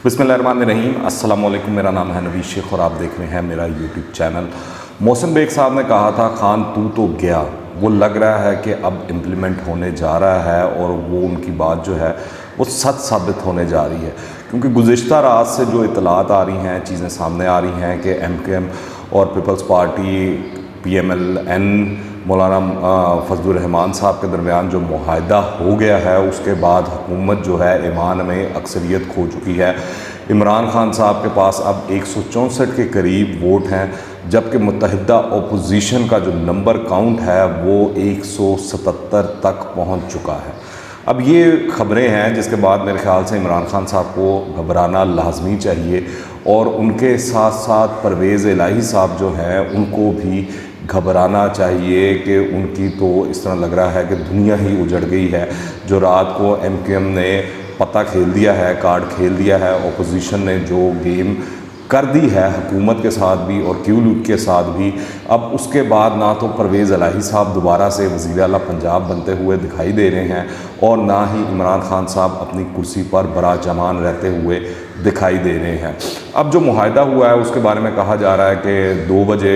बिस्मिल्लाहिर्रहमानिर्रहीम। अस्सलाम वालेकुम। मेरा नाम है नवीश शेख और आप देख रहे हैं मेरा यूट्यूब चैनल। मोहसिन बेग साहब ने कहा था खान तू तो गया, वो लग रहा है कि अब इम्प्लीमेंट होने जा रहा है और वो उनकी बात जो है वो सच साबित होने जा रही है, क्योंकि गुज़िश्ता रात से जो इतलात आ रही हैं, चीज़ें सामने आ रही हैं कि MKM और पीपल्स पार्टी PMLN मौलाना फजलुर रहमान साहब के दरमियान जो मुआहदा हो गया है, उसके बाद हुकूमत जो है ईमान में अक्सरियत खो चुकी है। इमरान खान साहब के पास अब 164 के करीब वोट हैं, जबकि मुत्तहिदा अपोजिशन का जो नंबर काउंट है वो 177 तक पहुंच चुका है। अब ये ख़बरें हैं जिसके बाद मेरे ख़्याल से इमरान खान साहब को घबराना लाजमी चाहिए और उनके साथ साथ परवेज़ इलाही साहब जो हैं उनको भी घबराना चाहिए कि उनकी तो इस तरह लग रहा है कि दुनिया ही उजड़ गई है। जो रात को MKM ने पता खेल दिया है, कार्ड खेल दिया है, अपोजिशन ने जो गेम कर दी है हुकूमत के साथ भी और QLUG के साथ भी, अब उसके बाद ना तो परवेज़ इलाही साहब दोबारा से वज़ीर आला पंजाब बनते हुए दिखाई दे रहे हैं और ना ही इमरान खान साहब अपनी कुर्सी पर बड़ा जमान रहते हुए दिखाई दे रहे हैं। अब जो मुआहदा हुआ है उसके बारे में कहा जा रहा है कि 2 बजे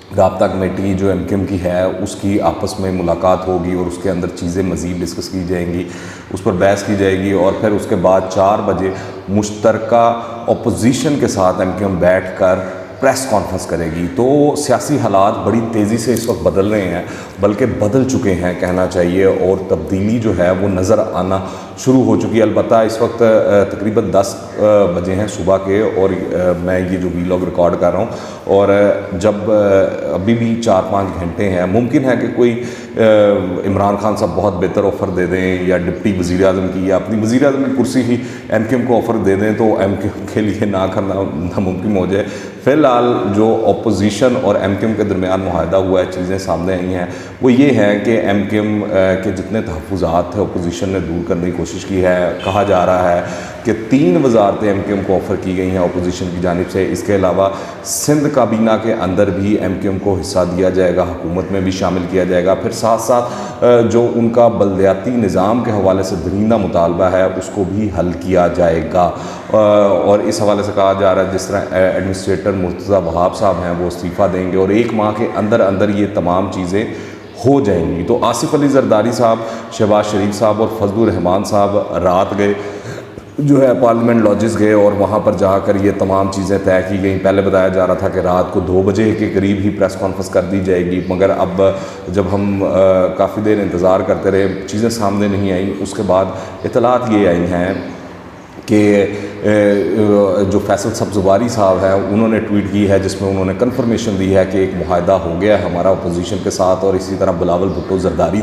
राब्ता कमेटी जो MKM की है उसकी आपस में मुलाकात होगी और उसके अंदर चीज़ें मज़ीद डिस्कस की जाएंगी, उस पर बहस की जाएगी और फिर उसके बाद 4 बजे मुश्तरका अपोजिशन के साथ MKM बैठ कर प्रेस कॉन्फ्रेंस करेगी। तो सियासी हालात बड़ी तेज़ी से इस वक्त बदल रहे हैं, बल्कि बदल चुके हैं कहना चाहिए, और तब्दीली जो है वो नज़र आना शुरू हो चुकी है। अलबत्ता इस वक्त तकरीबन 10 बजे हैं सुबह के और मैं ये जो वीलॉग रिकॉर्ड कर रहा हूँ और जब अभी भी 4-5 घंटे हैं, मुमकिन है कि कोई इमरान खान साहब बहुत बेहतर ऑफ़र दे दें या डिप्टी वज़ीर आज़म की या अपनी वज़ीर आज़म की कुर्सी ही MKM को ऑफ़र दे दें तो MKM के लिए ना करना नामुमकिन हो जाए। फ़िलहाल जो अपोजिशन और MKM के दरमियान मुआहदा हुआ है, चीज़ें सामने आई हैं, वो ये है कि MKM के जितने तहफ़्फ़ुज़ात थे अपोजिशन ने दूर करने की कोशिश की है। कहा जा रहा है कि 3 वज़ारतें MKM को ऑफ़र की गई हैं अपोजिशन की जानिब से। इसके अलावा सिंध काबीना के अंदर भी MKM को हिस्सा दिया जाएगा, हुकूमत में भी शामिल किया जाएगा। फिर साथ साथ जो उनका बलदियाती निज़ाम के हवाले से दरीना मुतालबा है उसको भी हल किया जाएगा। और इस हवाले से कहा जा रहा है जिस तरह एडमिनिस्ट्रेटर मुर्तज़ा वहाब साहब हैं वो इस्तीफ़ा देंगे और 1 माह के अंदर अंदर ये तमाम चीज़ें हो जाएंगी। तो आसिफ अली जरदारी साहब, शहबाज शरीफ साहब और फजलुर रहमान साहब रात गए जो है पार्लियामेंट लॉजिस गए और वहाँ पर जाकर ये तमाम चीज़ें तय की गई। पहले बताया जा रहा था कि रात को 2 बजे के करीब ही प्रेस कॉन्फ्रेंस कर दी जाएगी, मगर अब जब हम काफ़ी देर इंतज़ार करते रहे, चीज़ें सामने नहीं आई। उसके बाद इतलात ये आई हैं कि जो फैसल सब्ज़वारी साहब हैं उन्होंने ट्वीट की है जिसमें उन्होंने कन्फर्मेशन दी है कि एक मुआहदा हो गया है हमारा अपोजिशन के साथ, और इसी तरह बिलावल भुट्टो जरदारी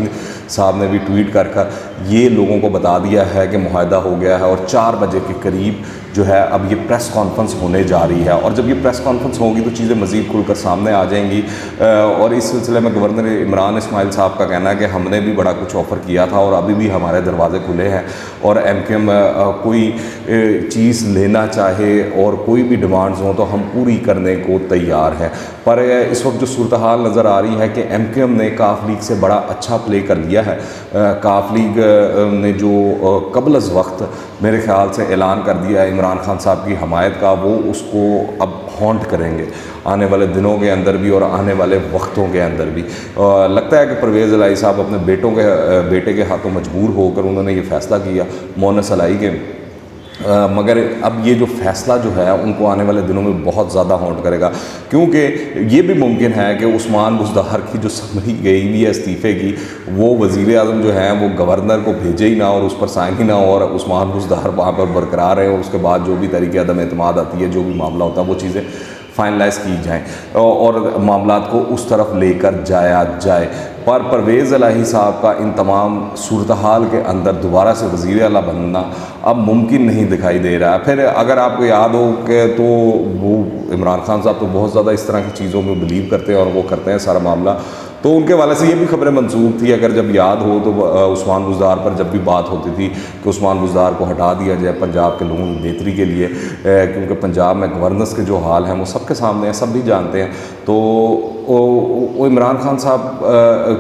साहब ने भी ट्वीट कर ये लोगों को बता दिया है कि मुआहदा हो गया है। और 4 बजे के करीब जो है अब ये प्रेस कॉन्फ्रेंस होने जा रही है और जब ये प्रेस कॉन्फ्रेंस होगी तो चीज़ें मज़ीद खुलकर सामने आ जाएंगी। और इस सिलसिले में गवर्नर इमरान इस्माइल साहब का कहना है कि हमने भी बड़ा कुछ ऑफ़र किया था और अभी भी हमारे दरवाजे खुले हैं और MKM कोई चीज़ लेना चाहे और कोई भी डिमांड्स हों तो हम पूरी करने को तैयार हैं। पर इस वक्त जो सूरत हाल नज़र आ रही है कि MKM ने काफ लीग से बड़ा अच्छा प्ले कर लिया है। काफ लीग ने जो कबल अज़ वक्त मेरे ख़्याल से ऐलान कर दिया है इमरान खान साहब की हमायत का, वो उसको अब हॉन्ट करेंगे आने वाले दिनों के अंदर भी और आने वाले वक्तों के अंदर भी। लगता है कि परवेज़ इलाही साहब अपने बेटे के हाथों मजबूर होकर उन्होंने ये फ़ैसला किया मोनस इलाही के, मगर अब ये जो फ़ैसला जो है उनको आने वाले दिनों में बहुत ज़्यादा हॉन्ट करेगा, क्योंकि ये भी मुमकिन है कि उस्मान बुज़दार की जो समरी गई हुई है इस्तीफ़े की, वो वज़ीर आज़म जो हैं वो गवर्नर को भेजे ही ना और उस पर साइन ही ना और उस्मान बुज़दार वहाँ पर बरकरार रहे और उसके बाद जो भी तरीके अदम एतमाद आती है, जो भी मामला होता है, वो चीज़ें फाइनलाइज़ की जाएँ और मामलात को उस तरफ लेकर जाया जाए। पर परवेज़ इलाही साहब का इन तमाम सूरत हाल के अंदर दोबारा से वज़ीर आला बनना अब मुमकिन नहीं दिखाई दे रहा है। फिर अगर आपको याद हो कि तो वो इमरान खान साहब तो बहुत ज़्यादा इस तरह की चीज़ों में बिलीव करते हैं और वो करते हैं सारा मामला, तो उनके वाले से ये भी खबरें मंसूब थी, अगर जब याद हो तो उस्मान बुज़दार पर जब भी बात होती थी कि उस्मान बुज़दार को हटा दिया जाए पंजाब के लोगों की बेहतरी के लिए, क्योंकि पंजाब में गवर्नेंस के जो हाल हैं वो सबके सामने हैं, सब भी जानते हैं। तो وہ عمران خان صاحب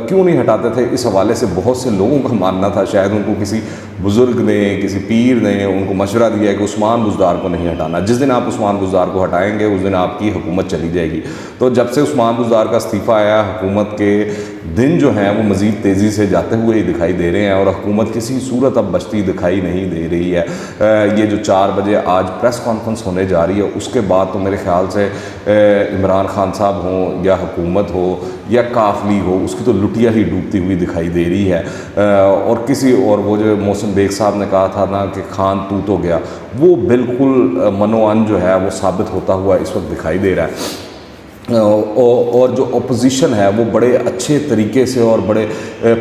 کیوں نہیں ہٹاتے تھے، اس حوالے سے بہت سے لوگوں کا ماننا تھا شاید ان کو کسی بزرگ نے، کسی پیر نے ان کو مشورہ دیا ہے کہ عثمان بزدار کو نہیں ہٹانا، جس دن آپ عثمان بزدار کو ہٹائیں گے اس دن آپ کی حکومت چلی جائے گی۔ تو جب سے عثمان بزدار کا استعفیٰ آیا، حکومت کے دن جو ہیں وہ مزید تیزی سے جاتے ہوئے ہی دکھائی دے رہے ہیں، اور حکومت کسی صورت اب بچتی دکھائی نہیں دے رہی ہے۔ یہ جو 4 بجے آج پریس کانفرنس ہونے جا رہی ہے، اس کے بعد تو میرے خیال سے عمران خان صاحب ہوں یا حکومت ہو یا کاف لیگ ہو، اس کی تو لٹیا ہی ڈوبتی ہوئی دکھائی دے رہی ہے۔ اور وہ جو محسن بیگ صاحب نے کہا تھا نا کہ خان تو گیا، وہ بالکل منوان جو ہے وہ ثابت ہوتا ہوا اس وقت دکھائی دے رہا ہے۔ اور جو اپوزیشن ہے وہ بڑے اچھے طریقے سے اور بڑے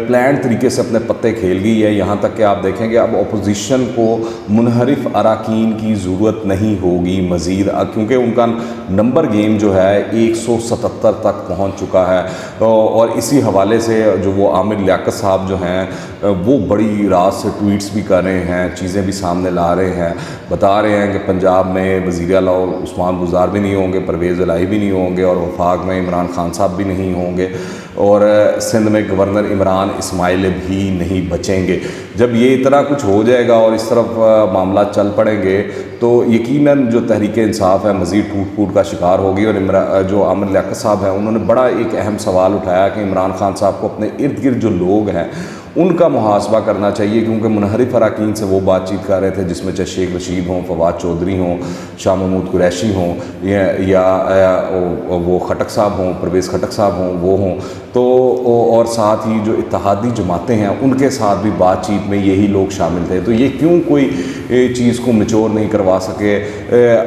پلان طریقے سے اپنے پتے کھیل گئی ہے، یہاں تک کہ آپ دیکھیں کہ اب اپوزیشن کو منحرف اراکین کی ضرورت نہیں ہوگی مزید، کیونکہ ان کا نمبر گیم جو ہے 177 تک پہنچ چکا ہے۔ اور اسی حوالے سے جو وہ عامر لیاقت صاحب جو ہیں وہ بڑی رات سے ٹویٹس بھی کر رہے ہیں، چیزیں بھی سامنے لا رہے ہیں، بتا رہے ہیں کہ پنجاب میں وزیر اعلیٰ عثمان بزدار بھی نہیں ہوں گے، پرویز الہی بھی نہیں ہوں گے، اور وفاق میں عمران خان صاحب بھی نہیں ہوں گے، اور سندھ میں گورنر عمران اسماعیل بھی نہیں بچیں گے۔ جب یہ اتنا کچھ ہو جائے گا اور اس طرف معاملات چل پڑیں گے تو یقیناً جو تحریک انصاف ہے مزید ٹوٹ پھوٹ کا شکار ہوگی۔ اور جو عامر لیاقت صاحب ہیں انہوں نے بڑا ایک اہم سوال اٹھایا کہ عمران خان صاحب کو اپنے ارد گرد جو لوگ ہیں ان کا محاسبہ کرنا چاہیے، کیونکہ منحرف اراکین سے وہ بات چیت کر رہے تھے جس میں چاہے شیخ رشید ہوں، فواد چودھری ہوں، شاہ محمود قریشی ہوں، یا وہ خٹک صاحب ہوں، پرویز خٹک صاحب ہوں، وہ ہوں تو، اور ساتھ ہی جو اتحادی جماعتیں ہیں ان کے ساتھ بھی بات چیت میں یہی لوگ شامل تھے۔ تو یہ کیوں کوئی چیز کو میچور نہیں کروا سکے؟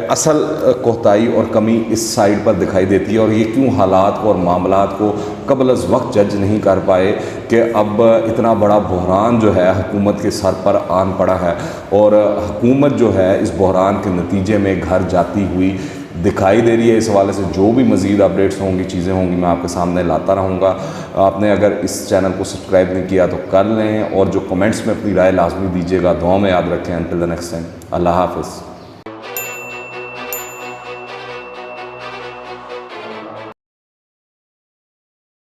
اصل کوتاہی اور کمی اس سائڈ پر دکھائی دیتی ہے، اور یہ کیوں حالات کو اور معاملات کو قبل از وقت جج نہیں کر پائے کہ اب اتنا بڑا بحران جو ہے حکومت کے سر پر آن پڑا ہے، اور حکومت جو ہے اس بحران کے نتیجے میں گھر جاتی ہوئی دکھائی دے رہی ہے۔ اس حوالے سے جو بھی مزید اپڈیٹس ہوں گی، چیزیں ہوں گی، میں آپ کے سامنے لاتا رہوں گا۔ آپ نے اگر اس چینل کو سبسکرائب نہیں کیا تو کر لیں، اور جو کمنٹس میں اپنی رائے لازمی دیجیے گا۔ دعاؤں میں یاد رکھیں۔ انٹل دی نیکسٹ ٹائم، اللہ حافظ۔